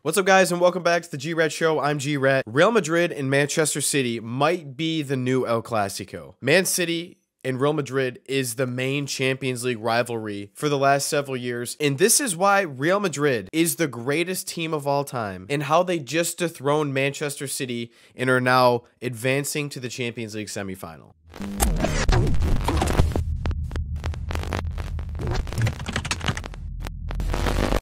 What's up, guys, and welcome back to the G-Rat Show. I'm G-Rat. Real Madrid and Manchester City might be the new El Clasico. Man City and Real Madrid is the main Champions League rivalry for the last several years, and this is why Real Madrid is the greatest team of all time and how they just dethroned Manchester City and are now advancing to the Champions League semifinal.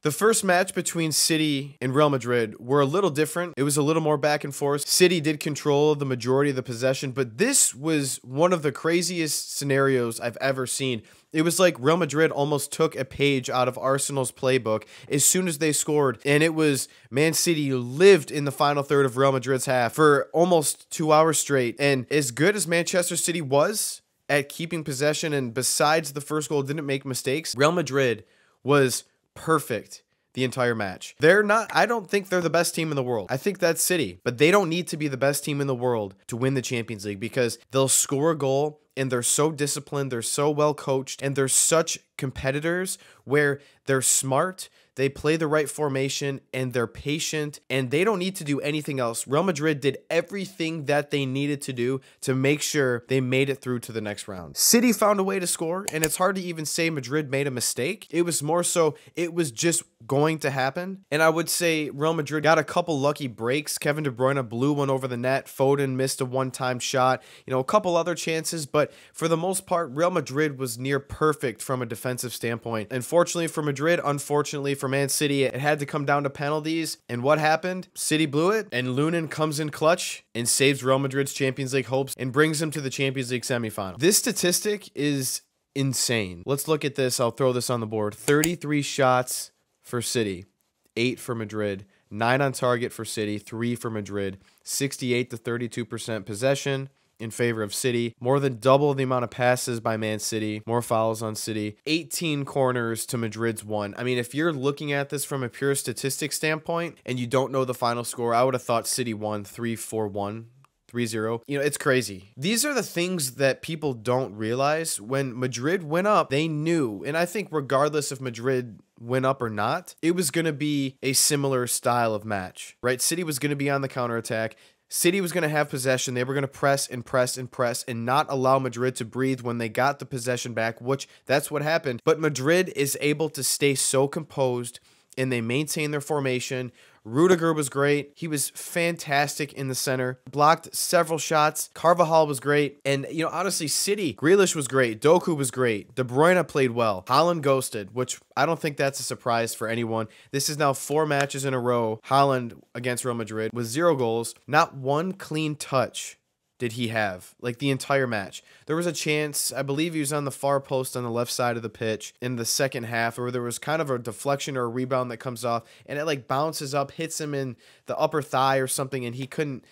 The first match between City and Real Madrid were a little different. It was a little more back and forth. City did control the majority of the possession, but this was one of the craziest scenarios I've ever seen. It was like Real Madrid almost took a page out of Arsenal's playbook as soon as they scored, and it was Man City lived in the final third of Real Madrid's half for almost 2 hours straight. And as good as Manchester City was at keeping possession, and besides the first goal didn't make mistakes, Real Madrid was perfect the entire match. I don't think they're the best team in the world. I think that's City, but they don't need to be the best team in the world to win the Champions League because they'll score a goal and they're so disciplined, they're so well coached, and they're such competitors where they're smart, they play the right formation, and they're patient, and they don't need to do anything else. Real Madrid did everything that they needed to do to make sure they made it through to the next round. City found a way to score, and it's hard to even say Madrid made a mistake. It was more so, it was just going to happen. And I would say Real Madrid got a couple lucky breaks. Kevin De Bruyne blew one over the net. Foden missed a one-time shot. You know, a couple other chances, but for the most part, Real Madrid was near perfect from a defensive standpoint. Unfortunately for Madrid, unfortunately for Man City, it had to come down to penalties. And what happened? City blew it, and Lunin comes in clutch and saves Real Madrid's Champions League hopes and brings them to the Champions League semifinal. This statistic is insane. Let's look at this. I'll throw this on the board. 33 shots for City, 8 for Madrid, 9 on target for City, 3 for Madrid, 68 to 32% possession in favor of City, more than double the amount of passes by Man City, more fouls on City, 18 corners to Madrid's 1. I mean, if you're looking at this from a pure statistics standpoint and you don't know the final score, I would have thought City won 3-4-1. 3-0. You know, it's crazy. These are the things that people don't realize. When Madrid went up, they knew, and I think regardless if Madrid went up or not, it was going to be a similar style of match, right? City was going to be on the counterattack. City was going to have possession. They were going to press and press and press and not allow Madrid to breathe when they got the possession back, which that's what happened. But Madrid is able to stay so composed and they maintain their formation. Rudiger was great. He was fantastic in the center. Blocked several shots. Carvajal was great. And, you know, honestly, City, Grealish was great. Doku was great. De Bruyne played well. Haaland ghosted, which I don't think that's a surprise for anyone. This is now 4 matches in a row. Haaland against Real Madrid with 0 goals. Not one clean touch did he have, like the entire match. There was a chance, I believe he was on the far post on the left side of the pitch in the second half, where there was kind of a deflection or a rebound that comes off, and it like bounces up, hits him in the upper thigh or something, and he couldn't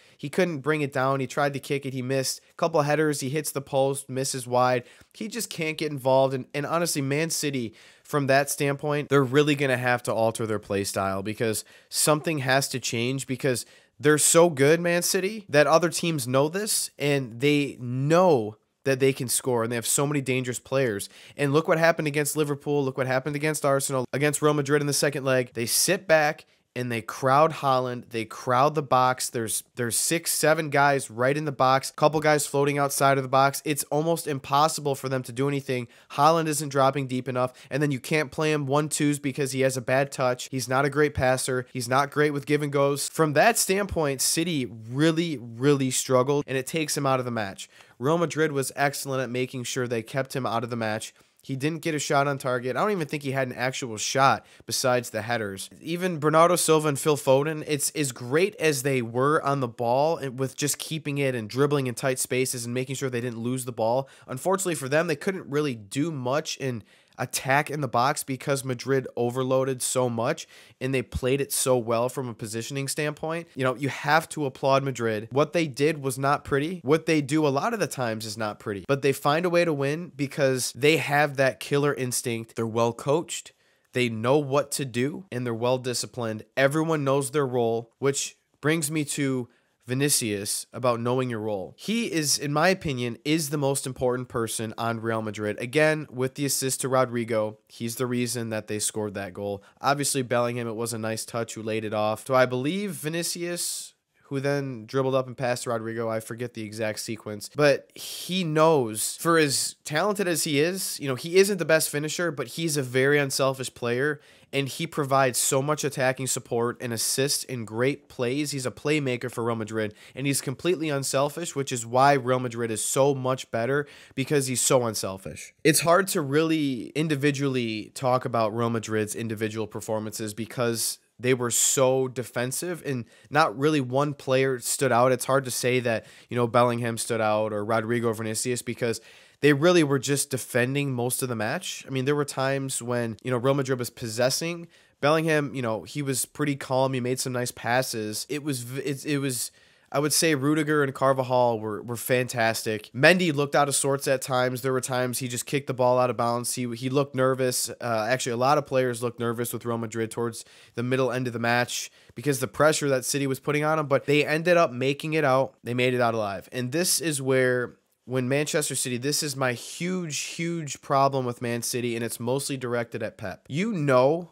bring it down. He tried to kick it, he missed. A couple of headers, he hits the post, misses wide. He just can't get involved, and honestly, Man City, from that standpoint, they're really going to have to alter their play style because something has to change because they're so good, Man City, that other teams know this, and they know that they can score, and they have so many dangerous players. And look what happened against Liverpool. Look what happened against Arsenal, against Real Madrid in the second leg. They sit back, and they crowd Haaland. They crowd the box. There's 6-7 guys right in the box. Couple guys floating outside of the box. It's almost impossible for them to do anything. Haaland isn't dropping deep enough, and then you can't play him 1-2s because he has a bad touch. He's not a great passer. He's not great with give and goes. From that standpoint, City really, really struggled, and it takes him out of the match. Real Madrid was excellent at making sure they kept him out of the match. He didn't get a shot on target. I don't even think he had an actual shot besides the headers. Even Bernardo Silva and Phil Foden, it's as great as they were on the ball and with just keeping it and dribbling in tight spaces and making sure they didn't lose the ball. Unfortunately for them, they couldn't really do much in attack in the box because Madrid overloaded so much and they played it so well from a positioning standpoint. You know, you have to applaud Madrid. What they did was not pretty. What they do a lot of the times is not pretty, but they find a way to win because they have that killer instinct. They're well coached. They know what to do and they're well disciplined. Everyone knows their role, which brings me to Vinicius about knowing your role. He is, in my opinion, is the most important person on Real Madrid. Again, with the assist to Rodrigo, he's the reason that they scored that goal. Obviously, Bellingham, it was a nice touch who laid it off. So I believe Vinicius, who then dribbled up and passed to Rodrigo. I forget the exact sequence, but he knows, for as talented as he is, he isn't the best finisher, but he's a very unselfish player, and he provides so much attacking support and assist in great plays. He's a playmaker for Real Madrid, and he's completely unselfish, which is why Real Madrid is so much better, because he's so unselfish. It's hard to really individually talk about Real Madrid's individual performances because they were so defensive and not really one player stood out. It's hard to say that, Bellingham stood out or Rodrigo or Vinicius because they really were just defending most of the match. I mean, there were times when, Real Madrid was possessing. Bellingham, he was pretty calm. He made some nice passes. It was I would say Rudiger and Carvajal were fantastic. Mendy looked out of sorts at times. There were times he just kicked the ball out of bounds. He looked nervous. Actually, a lot of players looked nervous with Real Madrid towards the middle end of the match because the pressure that City was putting on them. But they ended up making it out. They made it out alive. And this is where, when Manchester City, this is my huge problem with Man City, and it's mostly directed at Pep.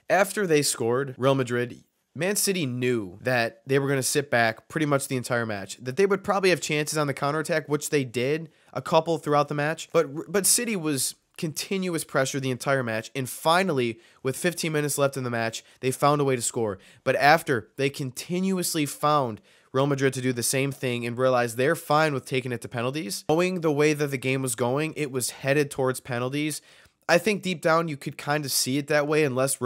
After they scored, Real Madrid, Man City knew that they were going to sit back pretty much the entire match, that they would probably have chances on the counterattack, which they did, a couple throughout the match, but City was continuous pressure the entire match, and finally, with 15 minutes left in the match, they found a way to score. But after they continuously found Real Madrid to do the same thing and realized they're fine with taking it to penalties, knowing the way that the game was going, it was headed towards penalties. I think deep down you could kind of see it that way unless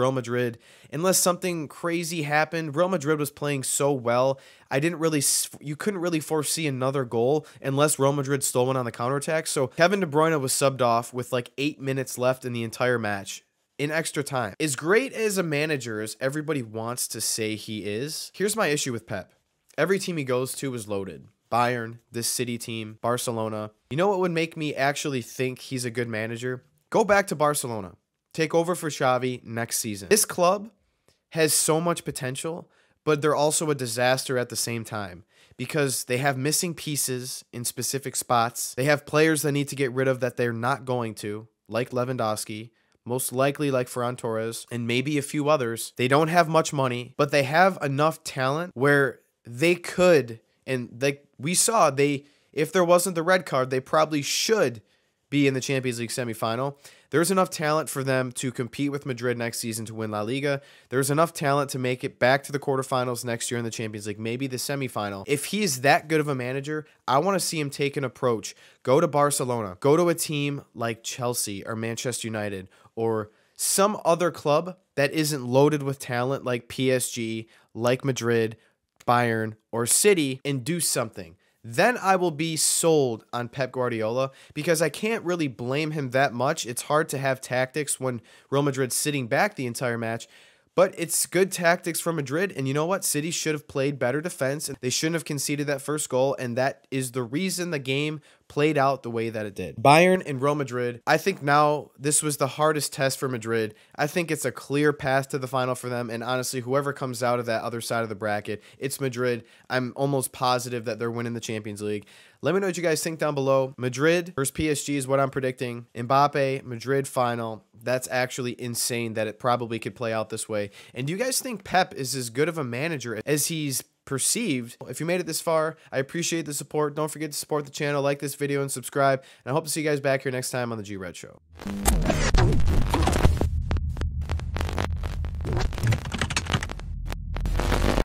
something crazy happened. Real Madrid was playing so well. You couldn't really foresee another goal unless Real Madrid stole one on the counterattack. So Kevin De Bruyne was subbed off with like 8 minutes left in the entire match in extra time. As great as a manager as everybody wants to say he is, here's my issue with Pep. Every team he goes to is loaded. Bayern, this City team, Barcelona. You know what would make me actually think he's a good manager? Go back to Barcelona. Take over for Xavi next season. This club has so much potential, but they're also a disaster at the same time because they have missing pieces in specific spots. They have players that need to get rid of that they're not going to, like Lewandowski, most likely like Ferran Torres, and maybe a few others. They don't have much money, but they have enough talent where they could, and like we saw, if there wasn't the red card, they probably should be in the Champions League semifinal. There's enough talent for them to compete with Madrid next season to win La Liga. There's enough talent to make it back to the quarterfinals next year in the Champions League, maybe the semifinal. If he's that good of a manager, I want to see him take an approach. Go to Barcelona. Go to a team like Chelsea or Manchester United or some other club that isn't loaded with talent like PSG, like Madrid, Bayern, or City, and do something. Then I will be sold on Pep Guardiola because I can't really blame him that much. It's hard to have tactics when Real Madrid's sitting back the entire match, but it's good tactics for Madrid. And you know what? City should have played better defense. They shouldn't have conceded that first goal, and that is the reason the game played out the way that it did. Bayern and Real Madrid, I think now this was the hardest test for Madrid. I think it's a clear path to the final for them, and honestly, whoever comes out of that other side of the bracket, it's Madrid. I'm almost positive that they're winning the Champions League. Let me know what you guys think down below. Madrid versus PSG is what I'm predicting. Mbappe, Madrid final. That's actually insane that it probably could play out this way. And do you guys think Pep is as good of a manager as he's perceived? If you made it this far, I appreciate the support. Don't forget to support the channel, like this video, and subscribe. And I hope to see you guys back here next time on the G Red Show.